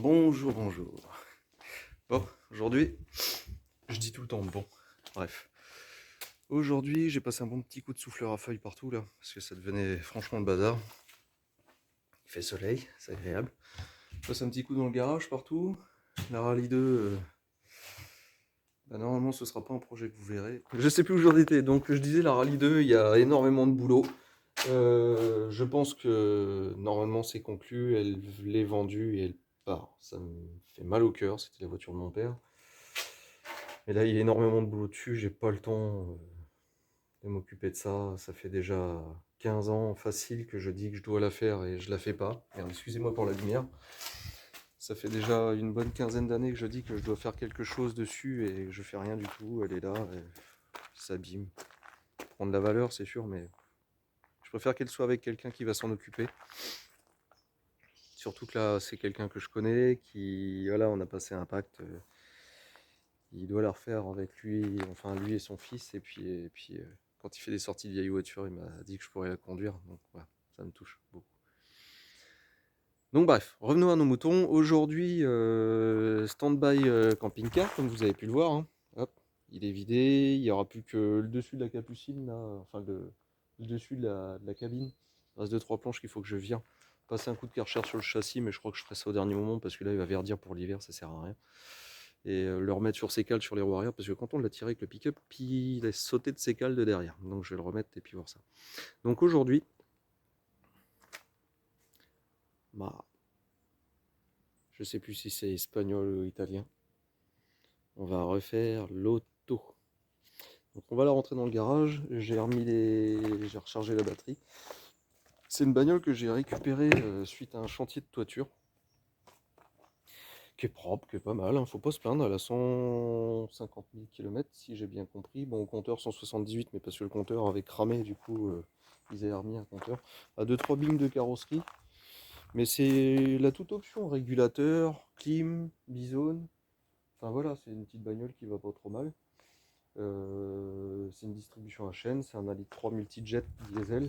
Bonjour, bonjour. Bon, aujourd'hui, je dis tout le temps bon. Bref. Aujourd'hui, j'ai passé un bon petit coup de souffleur à feuilles partout là, parce que ça devenait franchement le bazar. Il fait soleil, c'est agréable. Je passe un petit coup dans le garage partout. La Rallye 2, normalement ce sera pas un projet que vous verrez. Je sais plus où j'en étais, donc je disais la Rallye 2, il y a énormément de boulot. Je pense que normalement c'est conclu, elle l'est vendue et elle part. Ça me fait mal au cœur, c'était la voiture de mon père. Et là, il y a énormément de boulot dessus, j'ai pas le temps de m'occuper de ça. Ça fait déjà 15 ans facile que je dis que je dois la faire et je la fais pas. Merde, excusez-moi pour la lumière. Ça fait déjà une bonne quinzaine d'années que je dis que je dois faire quelque chose dessus et je fais rien du tout. Elle est là, elle s'abîme. Prendre de la valeur, c'est sûr, mais je préfère qu'elle soit avec quelqu'un qui va s'en occuper. Surtout que là, c'est quelqu'un que je connais, qui, voilà, on a passé un pacte. Il doit la refaire avec lui, enfin lui et son fils. Et puis quand il fait des sorties de vieilles voitures, il m'a dit que je pourrais la conduire. Donc voilà, ça me touche beaucoup. Donc bref, revenons à nos moutons. Aujourd'hui, stand-by camping-car, comme vous avez pu le voir. Hein. Hop, il est vidé. Il n'y aura plus que le dessus de la capucine, là, enfin le dessus de la cabine. Il reste 2-3 planches qu'il faut que je vire. Passer un coup de Karcher sur le châssis, mais je crois que je ferai ça au dernier moment parce que là, il va verdir pour l'hiver, ça sert à rien. Et le remettre sur ses cales sur les roues arrière parce que quand on l'a tiré avec le pick-up, il a sauté de ses cales de derrière. Donc je vais le remettre et puis voir ça. Donc aujourd'hui, bah, je sais plus si c'est espagnol ou italien. On va refaire l'auto. Donc on va la rentrer dans le garage. J'ai rechargé la batterie. C'est une bagnole que j'ai récupérée suite à un chantier de toiture. Qui est propre, qui est pas mal, hein, faut pas se plaindre, elle a 150 000 km si j'ai bien compris. Bon, au compteur 178, mais parce que le compteur avait cramé, du coup, ils avaient remis un compteur. À 2-3 bings de carrosserie, mais c'est la toute option, régulateur, clim, bizone. Enfin voilà, c'est une petite bagnole qui va pas trop mal. C'est une distribution à chaîne, c'est un Ali 3 multijet diesel.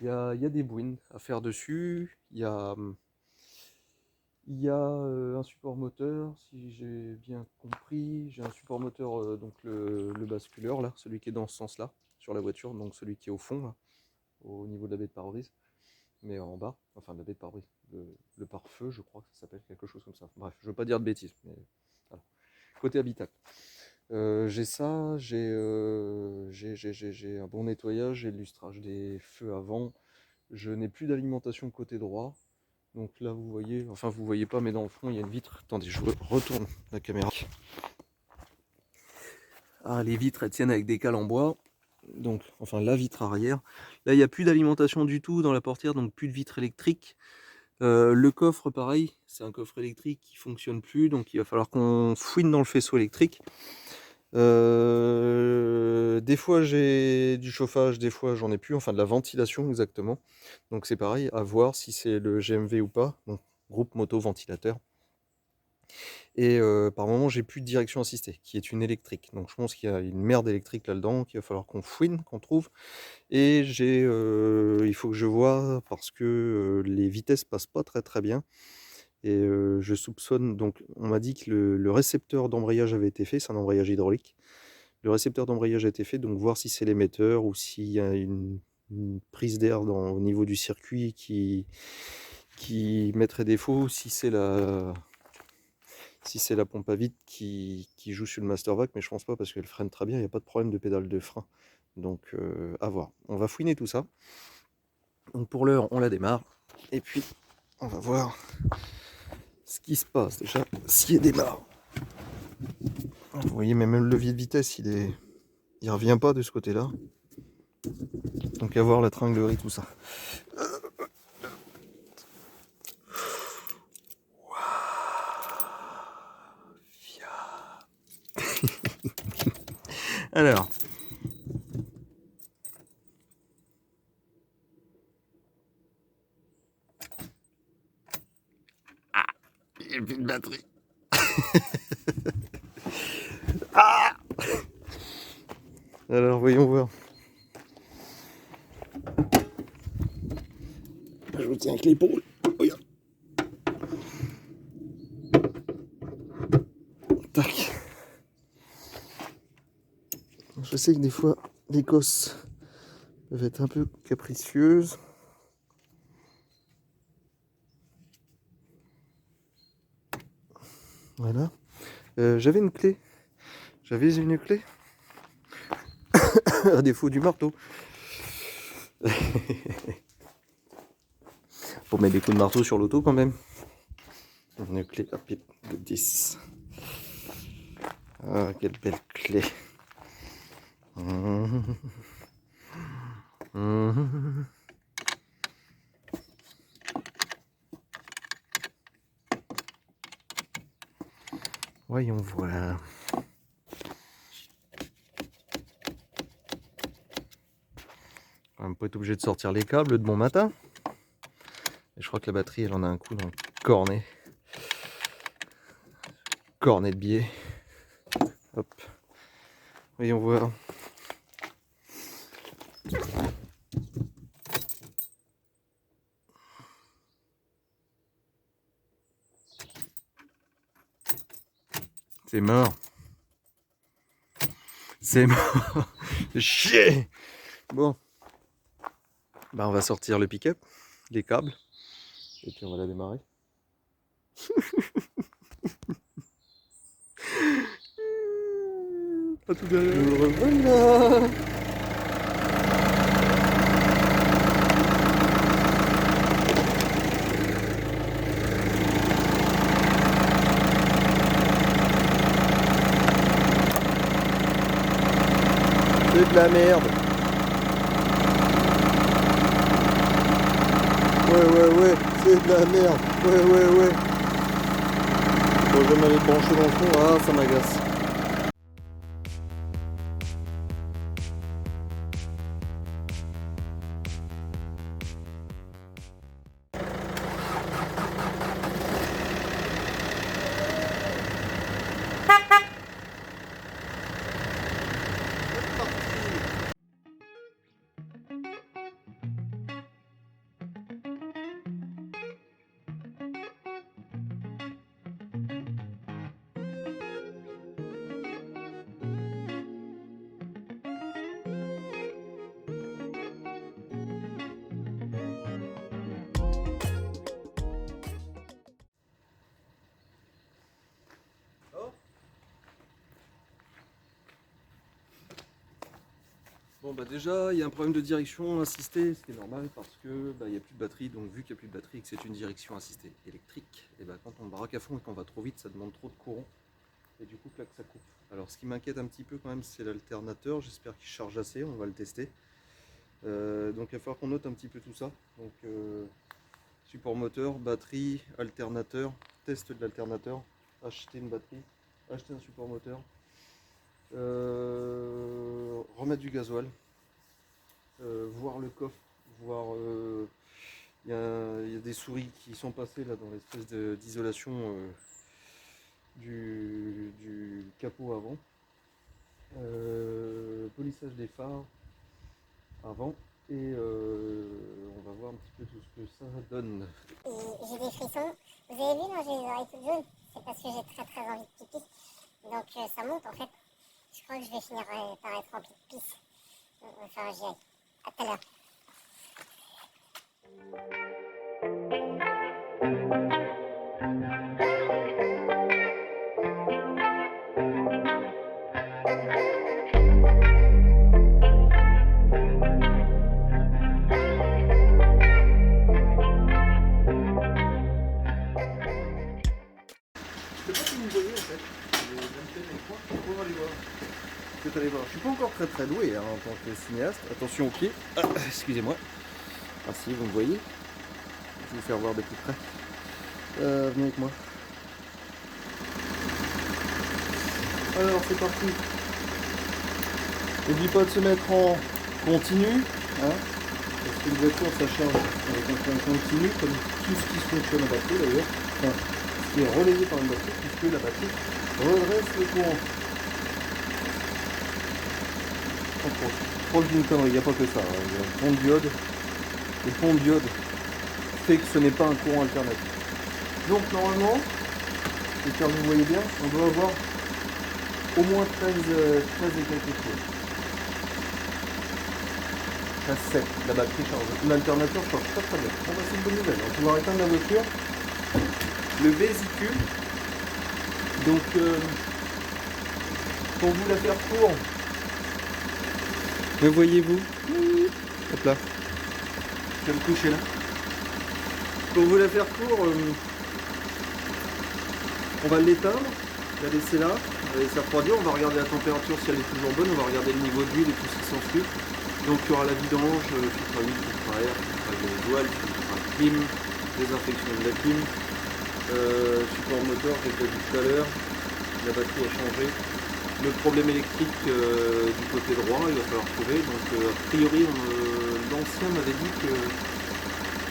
Il y a des bouines à faire dessus, il y a un support moteur, si j'ai bien compris. J'ai un support moteur, donc le basculeur, là, celui qui est dans ce sens-là, sur la voiture, donc celui qui est au fond, là, au niveau de la baie de pare-brise, mais en bas, enfin de la baie de pare-brise, le pare-feu, je crois que ça s'appelle quelque chose comme ça. Bref, je veux pas dire de bêtises, mais voilà. Côté habitacle. J'ai ça, j'ai un bon nettoyage, j'ai le lustrage des feux avant. Je n'ai plus d'alimentation côté droit. Donc là, vous voyez, enfin vous voyez pas, mais dans le fond, il y a une vitre. Attendez, je retourne la caméra. Ah, les vitres, elles tiennent avec des cales en bois. Donc, enfin, la vitre arrière. Là, il n'y a plus d'alimentation du tout dans la portière, donc plus de vitre électrique. Le coffre, pareil, c'est un coffre électrique qui fonctionne plus, donc il va falloir qu'on fouine dans le faisceau électrique. Des fois j'ai du chauffage, des fois j'en ai plus, enfin de la ventilation exactement. Donc c'est pareil, à voir si c'est le GMV ou pas, donc groupe moto ventilateur. Et par moment j'ai plus de direction assistée, qui est une électrique. Donc je pense qu'il y a une merde électrique là-dedans, qu'il va falloir qu'on fouine, qu'on trouve. Et il faut que je vois parce que les vitesses passent pas très très bien. Et je soupçonne, donc on m'a dit que le récepteur d'embrayage avait été fait, c'est un embrayage hydraulique. Le récepteur d'embrayage a été fait, donc voir si c'est l'émetteur ou s'il y a une prise d'air au niveau du circuit qui mettrait défaut, si c'est la pompe à vide qui joue sur le master vac, mais je pense pas parce qu'elle freine très bien, il n'y a pas de problème de pédale de frein. Donc à voir. On va fouiner tout ça. Donc pour l'heure, on la démarre. Et puis, on va voir ce qui se passe déjà si elle démarre. Vous voyez, même le levier de vitesse, il revient pas de ce côté-là. Donc à voir la tringlerie, tout ça. Alors. Ah, il n'y a plus de batterie. Ah, alors voyons voir. Je vous tiens avec l'épaule. Regarde. Je sais que des fois, les cosses peuvent être un peu capricieuses. Voilà. J'avais une clé. À défaut du marteau. Pour mettre des coups de marteau sur l'auto quand même. Une clé rapide de 10. Ah, quelle belle clé. Voyons voir. On va pas être obligé de sortir les câbles de bon matin. Et je crois que la batterie, elle en a un coup dans le cornet. Cornet de biais. Hop. Voyons voir. C'est mort. C'est mort. Chier. Bon. Bah, on va sortir le pick-up, les câbles. Et puis on va la démarrer. À tout à l'heure. Nous revoilà. C'est de la merde. Ouais, c'est de la merde. Ouais. Faut jamais aller brancher dans le fond, ah ça m'agace. Bon bah déjà il y a un problème de direction assistée, ce qui est normal parce que bah, il n'y a plus de batterie, donc vu qu'il n'y a plus de batterie et que c'est une direction assistée électrique, et bah, quand on braque à fond et qu'on va trop vite, ça demande trop de courant et du coup clac, ça coupe. Alors ce qui m'inquiète un petit peu quand même, c'est l'alternateur, j'espère qu'il charge assez, on va le tester. Donc il va falloir qu'on note un petit peu tout ça. Donc support moteur, batterie, alternateur, test de l'alternateur, acheter une batterie, acheter un support moteur. Remettre du gasoil, voir le coffre, voir il y a des souris qui sont passées là dans l'espèce d'isolation du capot avant, polissage des phares avant et on va voir un petit peu tout ce que ça donne. J'ai des frissons, vous avez vu, non, j'ai les oreilles toutes jaunes, c'est parce que j'ai très envie de pipi, donc ça monte en fait. Je crois que je vais finir par être rempli de pisse. Enfin, j'y aille. À tout à l'heure. Je sais pas si vous voyez en fait. Peut-être aller voir. Je suis pas encore très doué hein, en tant que cinéaste. Attention aux pieds. Ah, excusez-moi. Ah si, vous me voyez. Je vais vous faire voir de plus près. Venez avec moi. Alors c'est parti. N'oublie pas de se mettre en continu. Hein, parce que les voitures ça charge avec un point continu, comme tout ce qui fonctionne en batterie d'ailleurs. Enfin, ce qui est relayé par une batterie, puisque la batterie redresse le courant. Proche d'une connerie, il n'y a pas que ça. Hein. Il y a un pont de diode. Le pont de diode fait que ce n'est pas un courant alternatif. Donc normalement, j'espère que vous voyez bien, on doit avoir au moins 13 et quelque chose. à 7, la batterie change. L'alternateur change pas très bien. Bon bah c'est une bonne nouvelle, on va pouvoir éteindre la voiture. Le vésicule, donc pour vous la faire court, me voyez-vous? Hop là, je vais me coucher là. Pour vous la faire court, on va l'éteindre, la laisser là, on va laisser refroidir, on va regarder la température si elle est toujours bonne, on va regarder le niveau d'huile et tout ce qui s'ensuit. Donc il y aura la vidange, filtre à huile, filtre à air, filtre à gasoil, filtre à clim, désinfection de la clim, support moteur, j'ai déjà dit tout à l'heure, la batterie a changé. Le problème électrique du côté droit, il va falloir trouver. Donc a priori, l'ancien m'avait dit que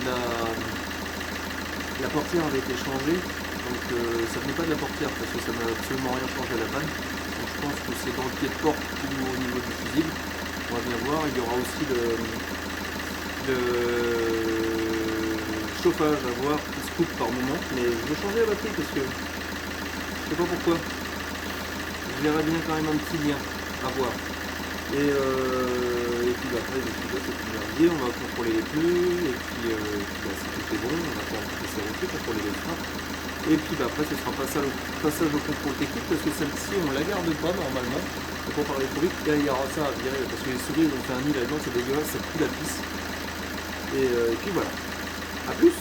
la portière avait été changée. Donc ça venait pas de la portière parce que ça n'a absolument rien changé à la panne. Donc je pense que c'est dans le pied de porte ou au niveau du fusible. On va bien voir. Il y aura aussi le chauffage à voir qui se coupe par moment. Mais je vais changer la batterie parce que je sais pas pourquoi. Je verrai bien quand même un petit lien à voir. Et puis après, c'est tout on va contrôler les pneus, et puis si tout est bon, on va faire un petit essai routier, contrôler les freins. Et puis après, ce sera passage au contrôle technique, parce que celle-ci, on la garde pas normalement. Il faut parler trop vite, et il y aura ça à virer, parce que les souris, ils ont fait un nid là-dedans, c'est dégueulasse, ça pue la pisse. Et puis voilà. A plus!